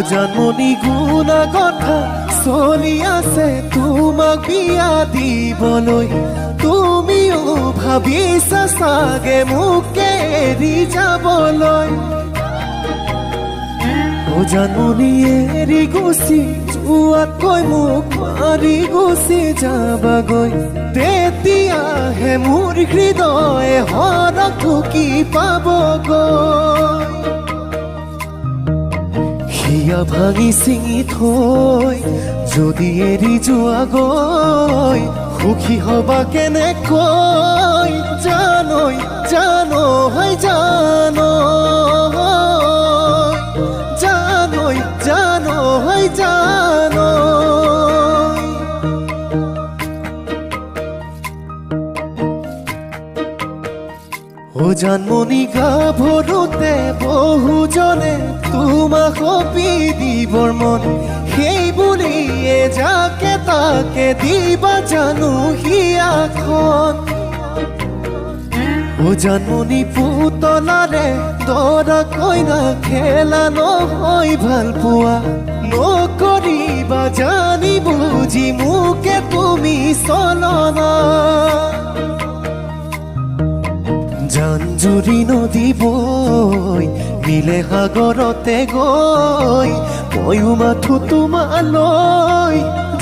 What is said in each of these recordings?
জানমণি গুণা কথা চলি আছে তোমাক বিয়া দিবলৈ তুমিও ভাবিছা চাগে মোক এৰি যাবলৈ জানমণি এৰি গুচি যোৱাতকৈ মোক মাৰি গুচি যাবাগৈ তেতিয়াহে মোৰ হৃদয়ে হৰক ঢুকি পাবগৈ হিয়া ভাঙি চিঙি থৈ যদি এৰি যোৱাগৈ সুখী হবা কেনেকৈ জানৈ জানৈ জানৈ জানৈ জানৈ জানমণি গাভৰুতে বহুজনে তোমাক সপি দিবৰ মন সেই বুলিয়ে যাকে তাকে দিবা জানো হিয়াখন জানমণি পুতলাৰে দৰা কইনা খেলা নহয় ভাল পোৱা নকৰিবা জানি বুজি মোকে তুমি চলনা জানজুৰি নদী বৈ মিলে সাগৰতে গৈ ময়ো মাথো তোমালৈ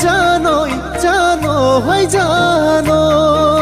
জানৈ জানৈ জানৈ